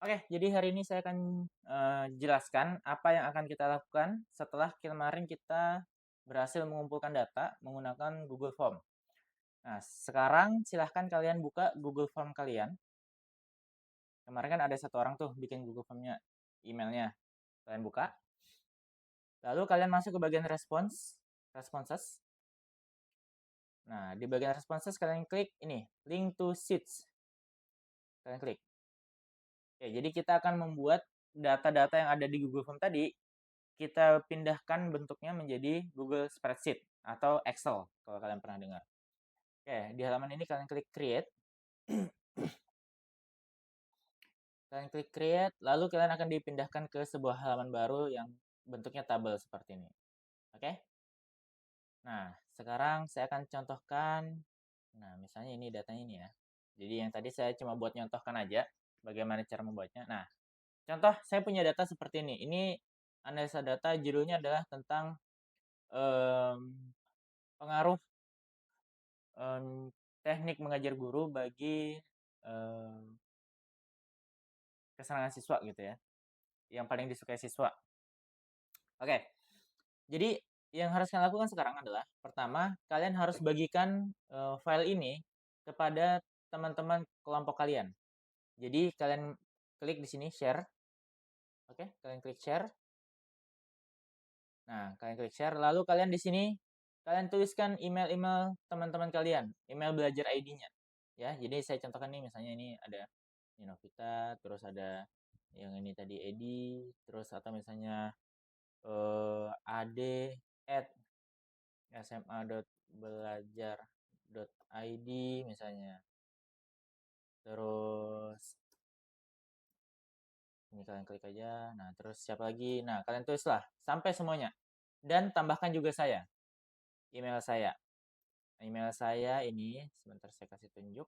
Oke, jadi hari ini saya akan jelaskan apa yang akan kita lakukan setelah kemarin kita berhasil mengumpulkan data menggunakan Google Form. Nah, sekarang silahkan kalian buka Google Form kalian. Kemarin kan ada satu orang tuh bikin Google Formnya, emailnya. Kalian buka. Lalu kalian masuk ke bagian responses. Nah, di bagian responses kalian klik ini, link to sheets. Kalian klik. Oke, jadi kita akan membuat data-data yang ada di Google Form tadi, kita pindahkan bentuknya menjadi Google Spreadsheet atau Excel kalau kalian pernah dengar. Oke, di halaman ini kalian klik create. Kalian klik create, lalu kalian akan dipindahkan ke sebuah halaman baru yang bentuknya tabel seperti ini. Oke? Nah, sekarang saya akan contohkan. Nah, misalnya ini datanya ini ya. Jadi yang tadi saya cuma buat nyontohkan aja bagaimana cara membuatnya. Nah, contoh saya punya data seperti ini. Ini analisa data judulnya adalah tentang em, pengaruh teknik mengajar guru bagi kesenangan siswa gitu ya, yang paling disukai siswa. Oke, jadi yang harus kalian lakukan sekarang adalah pertama kalian harus bagikan file ini kepada teman-teman kelompok kalian. Jadi kalian klik di sini share. Oke, kalian klik share. Nah, kalian klik share, lalu kalian di sini kalian tuliskan email-email teman-teman kalian, email belajar ID-nya. Ya, jadi saya contohkan nih misalnya ini ada Novita, terus ada yang ini tadi Edi, terus atau misalnya ade at sma.belajar.id misalnya. Terus ini kalian klik aja. Nah, terus siapa lagi? Nah, kalian tulislah sampai semuanya. Dan tambahkan juga saya, email saya. Email saya ini sebentar saya kasih tunjuk.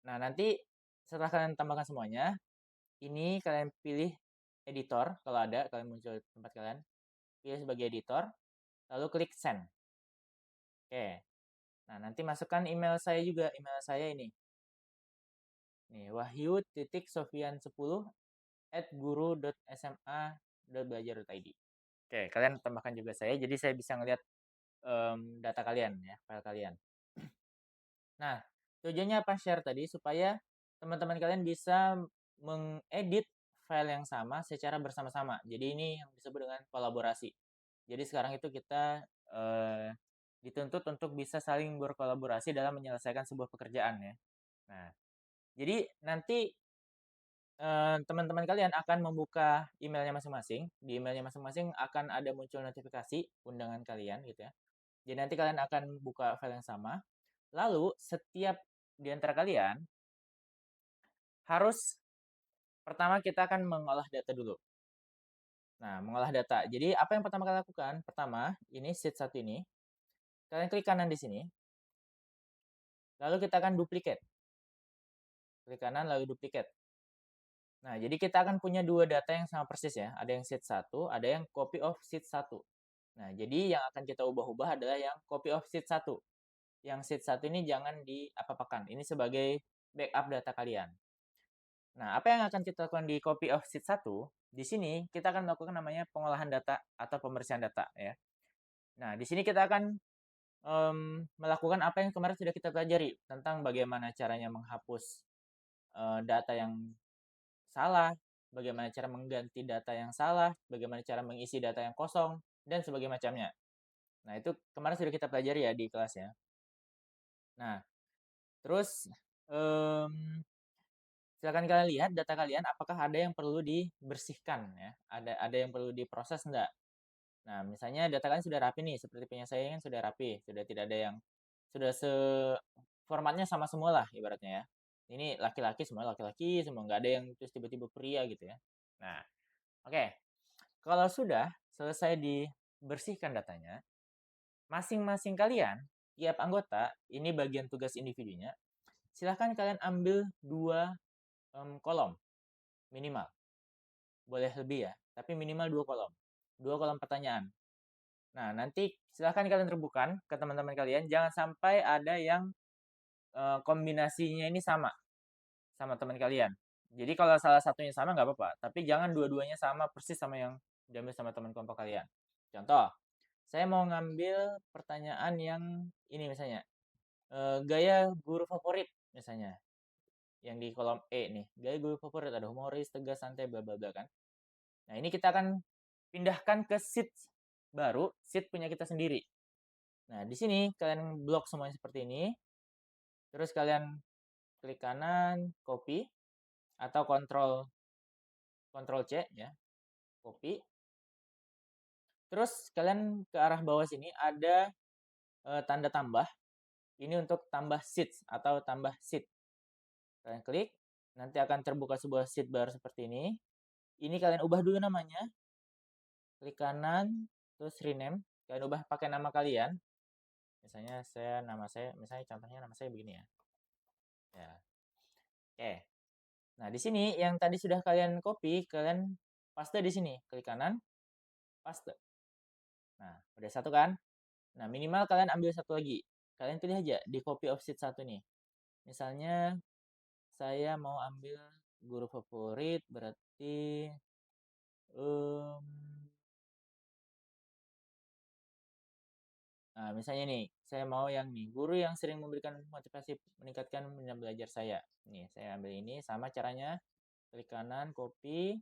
Nah, nanti setelah kalian tambahkan semuanya, ini kalian pilih editor kalau ada, kalian muncul di tempat kalian. Pilih sebagai editor, lalu klik send. Oke. Nah, nanti masukkan email saya juga, email saya ini. Nih, wahyu.10@guru.sma.belajar.id. Oke, kalian tambahkan juga saya, jadi saya bisa ngelihat data kalian ya, file kalian. Nah, tujuannya apa share tadi? Supaya teman-teman kalian bisa mengedit file yang sama secara bersama-sama. Jadi ini yang disebut dengan kolaborasi. Jadi sekarang itu kita dituntut untuk bisa saling berkolaborasi dalam menyelesaikan sebuah pekerjaan ya. Nah, jadi nanti teman-teman kalian akan membuka emailnya masing-masing. Di emailnya masing-masing akan ada muncul notifikasi undangan kalian gitu ya. Jadi nanti kalian akan buka file yang sama. Lalu setiap di antara kalian harus pertama kita akan mengolah data dulu. Nah, mengolah data. Jadi apa yang pertama kali lakukan? Pertama, ini sheet 1 ini. Kalian klik kanan di sini. Lalu kita akan duplicate. Klik kanan lalu duplicate. Nah, jadi kita akan punya dua data yang sama persis ya. Ada yang sheet 1, ada yang copy of sheet 1. Nah, jadi yang akan kita ubah-ubah adalah yang copy of sheet 1. Yang sheet 1 ini jangan diapa-apakan. Ini sebagai backup data kalian. Nah, apa yang akan kita lakukan di copy of sheet 1? Di sini kita akan melakukan namanya pengolahan data atau pembersihan data ya. Nah, di sini kita akan melakukan apa yang kemarin sudah kita pelajari tentang bagaimana caranya menghapus data yang salah, bagaimana cara mengganti data yang salah, bagaimana cara mengisi data yang kosong, dan sebagainya macamnya. Nah, itu kemarin sudah kita pelajari ya di kelas ya. Nah, terus silakan kalian lihat data kalian apakah ada yang perlu dibersihkan ya. Ada yang perlu diproses enggak? Nah, misalnya data kalian sudah rapi nih, seperti punya saya kan sudah rapi, sudah tidak ada yang sudah formatnya sama semua lah ibaratnya ya. Ini laki-laki semua laki-laki semua, nggak ada yang terus tiba-tiba pria gitu ya. Nah, oke. Kalau sudah selesai dibersihkan datanya, masing-masing kalian, tiap anggota, ini bagian tugas individunya, silahkan kalian ambil dua kolom minimal. Boleh lebih ya, tapi minimal dua kolom. Dua kolom pertanyaan. Nah, nanti silahkan kalian terbukan ke teman-teman kalian. Jangan sampai ada yang kombinasinya ini sama teman kalian. Jadi kalau salah satunya sama nggak apa-apa, tapi jangan dua-duanya sama persis sama yang diambil sama teman kelompok kalian. Contoh, saya mau ngambil pertanyaan yang ini misalnya, gaya guru favorit misalnya, yang di kolom E nih, gaya guru favorit ada humoris, tegas, santai, bla bla bla kan. Nah, ini kita akan pindahkan ke sheet baru, sheet punya kita sendiri. Nah, di sini kalian blok semuanya seperti ini, terus kalian klik kanan, copy atau Ctrl C ya, copy. Terus kalian ke arah bawah sini ada tanda tambah. Ini untuk tambah sheets atau tambah sheet. Kalian klik, nanti akan terbuka sebuah sheet baru seperti ini. Ini kalian ubah dulu namanya. Klik kanan, terus rename. Kalian ubah pakai nama kalian. Misalnya misalnya contohnya nama saya begini ya. Ya. Oke. Nah, di sini yang tadi sudah kalian copy, kalian paste di sini. Klik kanan, paste. Nah, udah satu kan? Nah, minimal kalian ambil satu lagi. Kalian pilih aja di copy of sheet satu nih. Misalnya saya mau ambil guru favorit berarti nah, misalnya nih, saya mau yang nih, guru yang sering memberikan motivasi meningkatkan minat belajar saya. Nih, saya ambil ini sama caranya. Klik kanan, copy.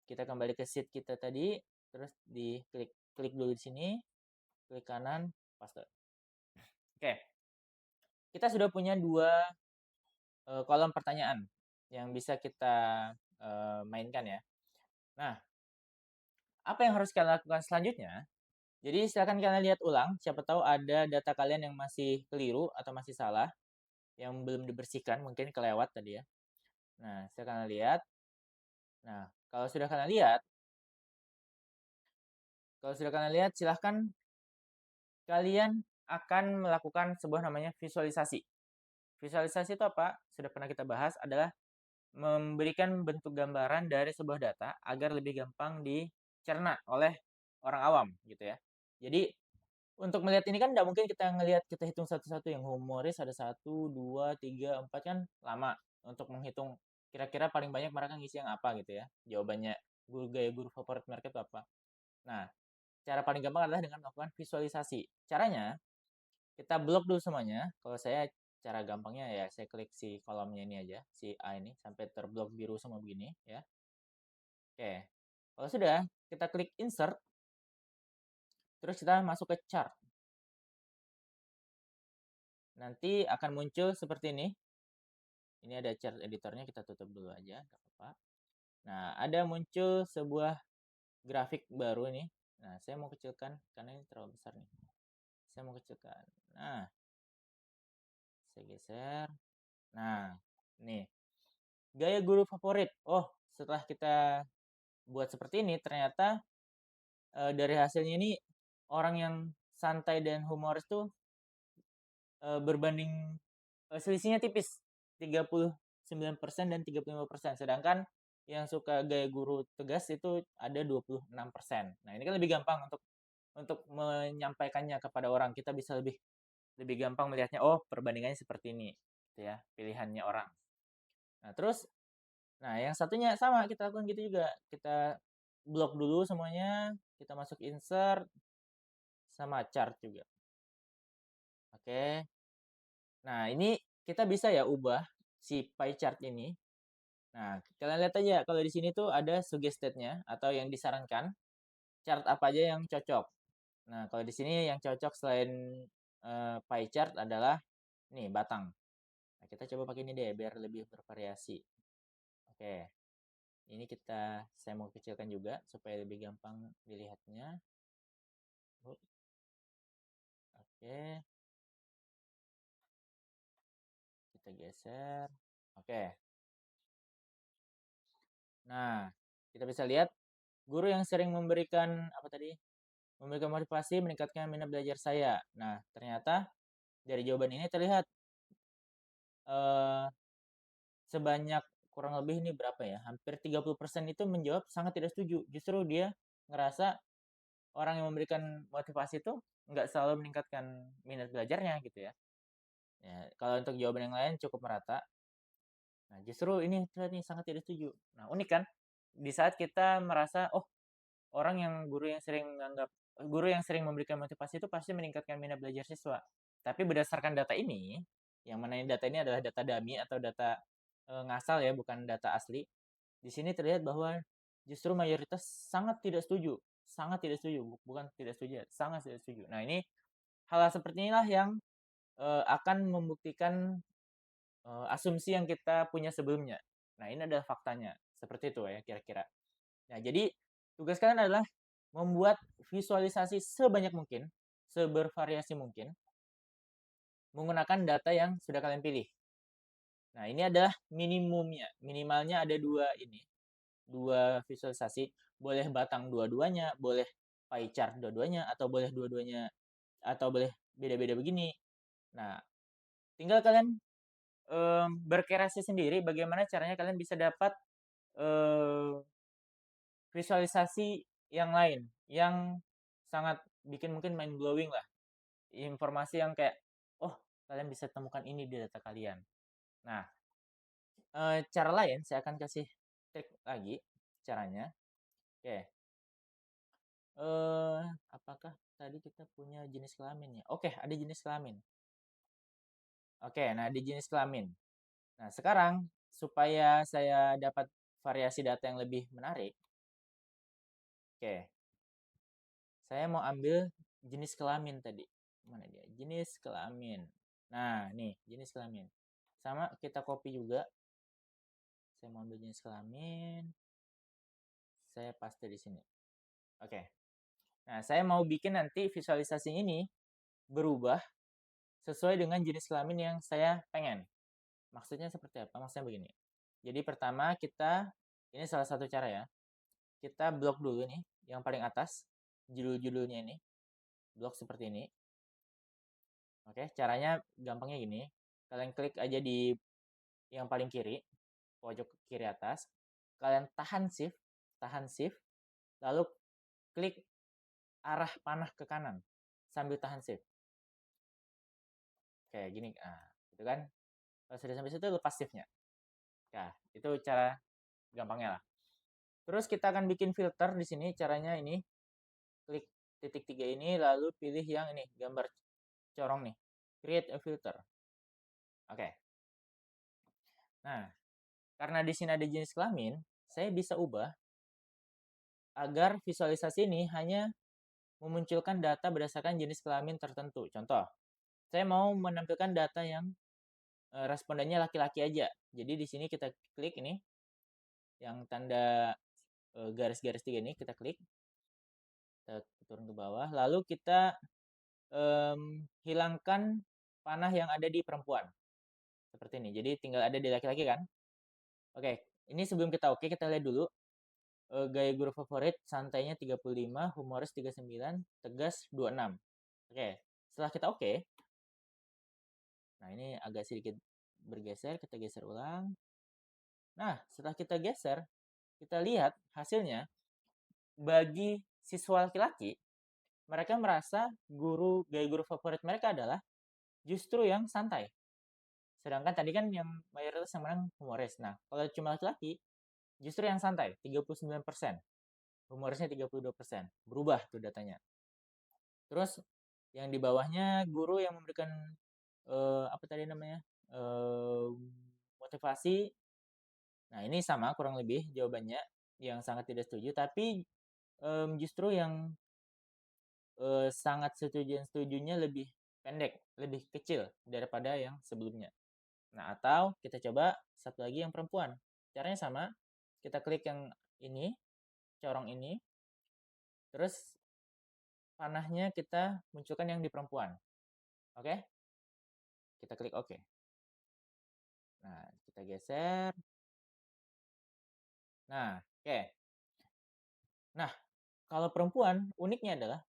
Kita kembali ke sheet kita tadi, terus klik dulu di sini, klik kanan, paste. Oke. Kita sudah punya dua kolom pertanyaan yang bisa kita mainkan ya. Nah, apa yang harus kalian lakukan selanjutnya? Jadi silakan kalian lihat ulang, siapa tahu ada data kalian yang masih keliru atau masih salah, yang belum dibersihkan, mungkin kelewat tadi ya. Nah, silakan lihat. Nah, kalau sudah kalian lihat, silahkan kalian akan melakukan sebuah namanya visualisasi. Visualisasi itu apa? Sudah pernah kita bahas, adalah memberikan bentuk gambaran dari sebuah data agar lebih gampang dicerna oleh orang awam gitu ya. Jadi untuk melihat ini kan tidak mungkin kita hitung satu-satu, yang humoris ada 1, 2, 3, 4 kan lama untuk menghitung kira-kira paling banyak mereka ngisi yang apa gitu ya. Jawabannya gaya guru favorit mereka itu apa. Nah, cara paling gampang adalah dengan melakukan visualisasi. Caranya kita blok dulu semuanya. Kalau saya cara gampangnya ya saya klik si kolomnya ini aja, si A ini sampai terblok biru semua begini ya. Oke. Kalau sudah, kita klik insert, terus kita masuk ke chart. Nanti akan muncul seperti ini. Ini ada chart editornya, kita tutup dulu aja, nggak apa-apa. Nah, ada muncul sebuah grafik baru ini. Nah, saya mau kecilkan karena ini terlalu besar nih. Saya mau kecilkan. Nah, saya geser. Nah, nih. Gaya guru favorit. Oh, setelah kita buat seperti ini, ternyata dari hasilnya ini orang yang santai dan humoris tuh berbanding selisihnya tipis, 39% dan 35%. Sedangkan yang suka gaya guru tegas itu ada 26%. Nah, ini kan lebih gampang untuk menyampaikannya kepada orang. Kita bisa lebih lebih gampang melihatnya, oh, perbandingannya seperti ini, gitu ya, pilihannya orang. Nah, terus yang satunya sama kita lakukan gitu juga. Kita blok dulu semuanya, kita masuk insert sama chart juga. Oke. Nah, ini kita bisa ya ubah si pie chart ini. Nah, kalian lihat aja kalau di sini tuh ada suggested-nya atau yang disarankan chart apa aja yang cocok. Nah, kalau di sini yang cocok selain pie chart adalah nih batang. Nah, kita coba pakai ini deh biar lebih bervariasi. Oke. Ini saya mau kecilkan juga supaya lebih gampang dilihatnya. Oke. Kita geser. Oke. Nah, kita bisa lihat guru yang sering memberikan apa tadi? Memberikan motivasi meningkatkan minat belajar saya. Nah, ternyata dari jawaban ini terlihat eh, sebanyak kurang lebih ini berapa ya? Hampir 30% itu menjawab sangat tidak setuju. Justru dia ngerasa orang yang memberikan motivasi itu nggak selalu meningkatkan minat belajarnya gitu ya. Ya, kalau untuk jawaban yang lain cukup merata. Nah, justru ini terlihat nih sangat tidak setuju. Nah, unik kan? Di saat kita merasa, oh, orang yang guru yang sering memberikan motivasi itu pasti meningkatkan minat belajar siswa. Tapi berdasarkan data ini, yang mana data ini adalah data dummy atau data ngasal ya, bukan data asli. Di sini terlihat bahwa justru mayoritas sangat tidak setuju, bukan tidak setuju, sangat tidak setuju. Nah, ini hal seperti inilah yang akan membuktikan asumsi yang kita punya sebelumnya. Nah, ini adalah faktanya. Seperti itu ya kira-kira. Nah, jadi tugas kalian adalah membuat visualisasi sebanyak mungkin, sebervariasi mungkin, menggunakan data yang sudah kalian pilih. Nah, ini adalah minimumnya. Minimalnya ada dua visualisasi. Boleh batang dua-duanya, boleh pie chart dua-duanya, atau boleh dua-duanya, atau boleh beda-beda begini. Nah, tinggal kalian berkreasi sendiri bagaimana caranya kalian bisa dapat visualisasi yang lain, yang sangat bikin mungkin mind blowing lah. Informasi yang kayak, oh, kalian bisa temukan ini di data kalian. Nah, cara lain saya akan kasih trik lagi caranya. Oke, eh apakah tadi kita punya jenis kelamin ya? Oke, ada jenis kelamin. Oke, nah di jenis kelamin. Nah, sekarang supaya saya dapat variasi data yang lebih menarik, oke, saya mau ambil jenis kelamin tadi. Mana dia? Jenis kelamin. Nah, nih, jenis kelamin. Sama kita copy juga. Saya mau ambil jenis kelamin. Saya paste di sini. Oke. Nah, saya mau bikin nanti visualisasi ini berubah sesuai dengan jenis kelamin yang saya pengen. Maksudnya seperti apa? Maksudnya begini. Jadi pertama ini salah satu cara ya. Kita blok dulu nih, yang paling atas, judul-judulnya ini. Blok seperti ini. Oke, caranya gampangnya gini. Kalian klik aja di yang paling kiri, pojok kiri atas. Kalian tahan shift, lalu klik arah panah ke kanan sambil tahan shift. Kayak gini. Nah, gitu kan. Kalau sudah sampai situ lepas shift-nya. Nah, itu cara gampangnya lah. Terus kita akan bikin filter di sini. Caranya ini, klik titik 3 ini, lalu pilih yang ini, gambar corong nih. Create a filter. Oke. Nah, karena di sini ada jenis kelamin, saya bisa ubah agar visualisasi ini hanya memunculkan data berdasarkan jenis kelamin tertentu. Contoh, saya mau menampilkan data yang respondennya laki-laki aja. Jadi di sini kita klik ini, yang tanda garis-garis 3 ini, kita klik. Kita turun ke bawah. Lalu kita hilangkan panah yang ada di perempuan. Seperti ini. Jadi tinggal ada di laki-laki kan. Oke, ini sebelum kita kita lihat dulu. Gaya guru favorit, santainya 35, humoris 39, tegas 26. Oke, setelah kita nah ini agak sedikit bergeser, kita geser ulang. Nah, setelah kita geser, kita lihat hasilnya, bagi siswa laki-laki, mereka merasa gaya guru favorit mereka adalah justru yang santai. Sedangkan tadi kan yang mayoritas yang menang humoris. Nah, kalau cuma laki-laki, justru yang santai, 39%. Humorisnya 32%. Berubah tuh datanya. Terus yang di bawahnya guru yang memberikan apa tadi namanya? Motivasi. Nah, ini sama kurang lebih jawabannya, yang sangat tidak setuju, tapi justru yang sangat setujunya lebih pendek, lebih kecil daripada yang sebelumnya. Nah, atau kita coba satu lagi yang perempuan. Caranya sama, kita klik yang ini, corong ini, terus panahnya kita munculkan yang di perempuan. Oke? Kita klik oke. Nah, kita geser. Nah, oke. Nah, kalau perempuan, uniknya adalah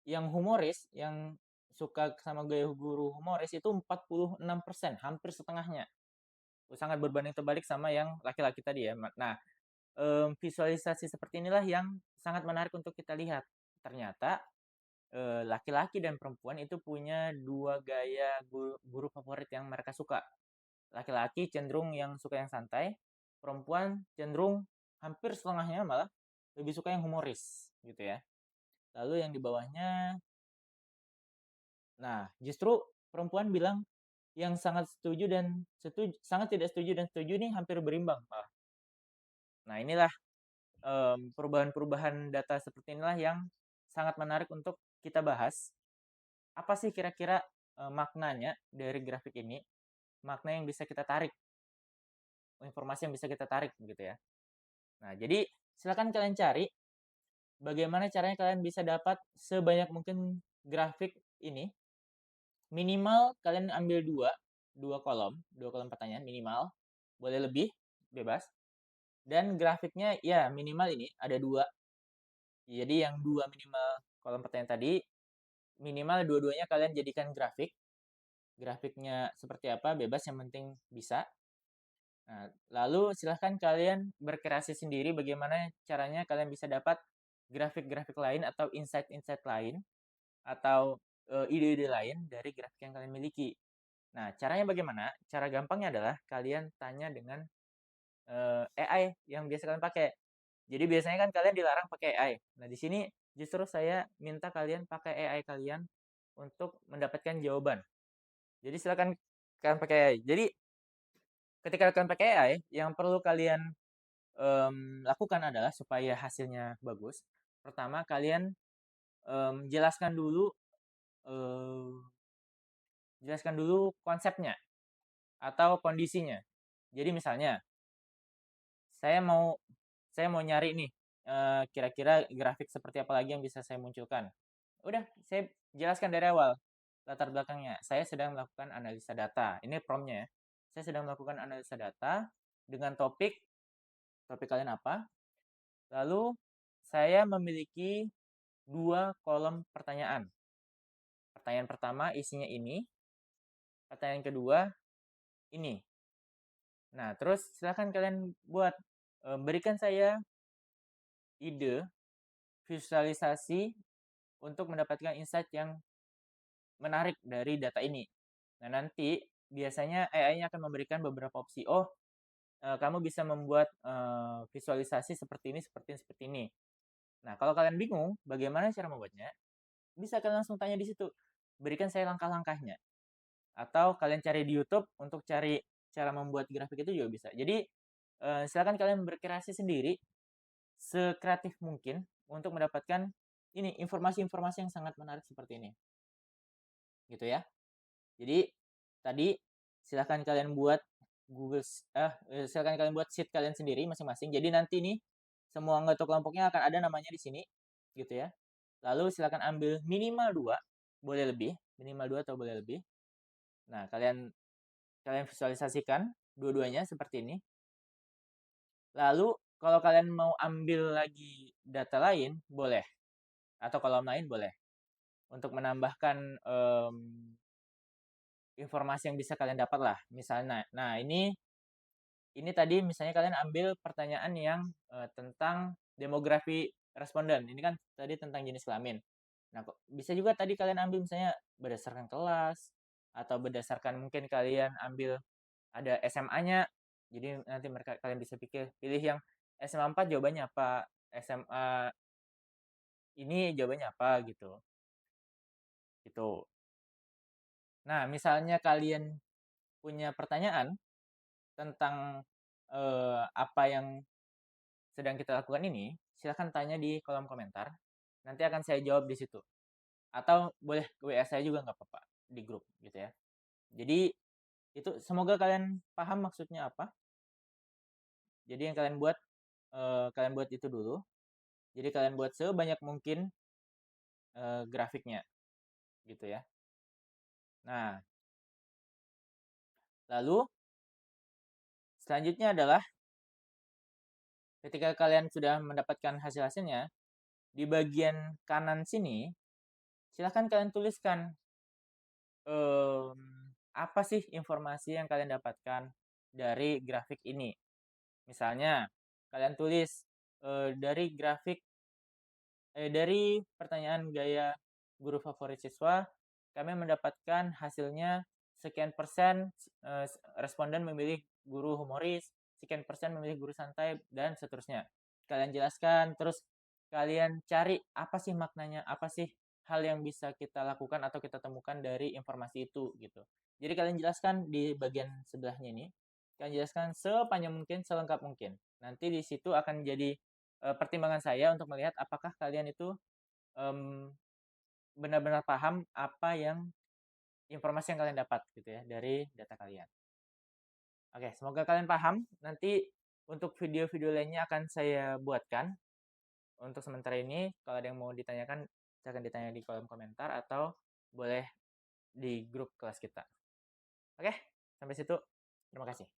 yang humoris, yang suka sama gaya guru humoris itu 46%, hampir setengahnya. Sangat berbanding terbalik sama yang laki-laki tadi ya. Nah, visualisasi seperti inilah yang sangat menarik untuk kita lihat. Ternyata laki-laki dan perempuan itu punya dua gaya guru favorit yang mereka suka. Laki-laki cenderung yang suka yang santai, perempuan cenderung hampir setengahnya malah lebih suka yang humoris gitu ya. Lalu yang di bawahnya, nah justru perempuan bilang yang sangat setuju dan sangat tidak setuju dan setuju nih hampir berimbang malah. Nah inilah perubahan-perubahan data seperti inilah yang sangat menarik untuk kita bahas. Apa sih kira-kira maknanya dari grafik ini? Makna yang bisa kita tarik, informasi yang bisa kita tarik gitu ya. Nah, jadi silakan kalian cari bagaimana caranya kalian bisa dapat sebanyak mungkin grafik ini. Minimal kalian ambil dua kolom pertanyaan minimal. Boleh lebih, bebas. Dan grafiknya ya minimal ini ada dua. Jadi yang dua minimal kolom pertanyaan tadi, minimal dua-duanya kalian jadikan grafik. Grafiknya seperti apa, bebas yang penting bisa. Nah, lalu silahkan kalian berkreasi sendiri bagaimana caranya kalian bisa dapat grafik-grafik lain atau insight-insight lain atau ide-ide lain dari grafik yang kalian miliki. Nah, caranya bagaimana? Cara gampangnya adalah kalian tanya dengan AI yang biasa kalian pakai. Jadi biasanya kan kalian dilarang pakai AI. Nah, di sini justru saya minta kalian pakai AI kalian untuk mendapatkan jawaban. Jadi silakan kalian pakai AI. Jadi ketika kalian pakai AI, yang perlu kalian lakukan adalah supaya hasilnya bagus. Pertama, kalian eee, jelaskan dulu konsepnya atau kondisinya. Jadi misalnya, saya mau saya mau nyari nih, kira-kira grafik seperti apa lagi yang bisa saya munculkan. Udah, saya jelaskan dari awal latar belakangnya. Saya sedang melakukan analisa data. Ini prompt-nya ya. Saya sedang melakukan analisa data dengan topik kalian apa. Lalu saya memiliki 2 kolom pertanyaan. Pertanyaan pertama isinya ini, pertanyaan kedua ini. Nah, terus silahkan kalian buat, berikan saya ide, visualisasi untuk mendapatkan insight yang menarik dari data ini. Nah, nanti biasanya AI-nya akan memberikan beberapa opsi. Oh, kamu bisa membuat, visualisasi seperti ini seperti ini seperti ini. Nah, kalau kalian bingung bagaimana cara membuatnya, bisa kalian langsung tanya di situ. Berikan saya langkah-langkahnya. Atau kalian cari di YouTube untuk cari cara membuat grafik itu juga bisa. Jadi, silakan kalian berkreasi sendiri sekreatif mungkin untuk mendapatkan ini, informasi-informasi yang sangat menarik seperti ini, gitu ya. Jadi, tadi silahkan kalian buat silakan kalian buat sheet kalian sendiri masing-masing. Jadi nanti nih, semua anggota kelompoknya akan ada namanya di sini, gitu ya. Lalu silakan ambil minimal 2, boleh lebih, minimal 2 atau boleh lebih. Nah, kalian kalian visualisasikan dua-duanya seperti ini. Lalu kalau kalian mau ambil lagi data lain, boleh. Atau kolom lain boleh. Untuk menambahkan informasi yang bisa kalian dapat lah. Misalnya, nah ini tadi misalnya kalian ambil pertanyaan yang tentang demografi responden. Ini kan tadi tentang jenis kelamin. Nah, kok bisa juga tadi kalian ambil misalnya berdasarkan kelas atau berdasarkan mungkin kalian ambil ada SMA-nya. Jadi nanti kalian bisa pilih yang SMA 4 jawabannya apa, SMA ini jawabannya apa gitu. Gitu. Nah, misalnya kalian punya pertanyaan tentang apa yang sedang kita lakukan ini, silahkan tanya di kolom komentar. Nanti akan saya jawab di situ. Atau boleh WA saya juga nggak apa-apa di grup gitu ya. Jadi itu semoga kalian paham maksudnya apa. Jadi yang kalian buat itu dulu. Jadi kalian buat sebanyak mungkin grafiknya gitu ya. Nah, lalu selanjutnya adalah ketika kalian sudah mendapatkan hasil-hasilnya, di bagian kanan sini silahkan kalian tuliskan apa sih informasi yang kalian dapatkan dari grafik ini. Misalnya, kalian tulis dari pertanyaan gaya guru favorit siswa, kami mendapatkan hasilnya sekian persen responden memilih guru humoris, sekian persen memilih guru santai, dan seterusnya. Kalian jelaskan, terus kalian cari apa sih maknanya, apa sih hal yang bisa kita lakukan atau kita temukan dari informasi itu gitu. Jadi kalian jelaskan di bagian sebelahnya ini, kalian jelaskan sepanjang mungkin, selengkap mungkin. Nanti di situ akan jadi pertimbangan saya untuk melihat apakah kalian itu em, benar-benar paham apa yang informasi yang kalian dapat gitu ya dari data kalian. Oke, semoga kalian paham. Nanti untuk video-video lainnya akan saya buatkan. Untuk sementara ini, kalau ada yang mau ditanyakan, silahkan ditanya di kolom komentar atau boleh di grup kelas kita. Oke, sampai situ. Terima kasih.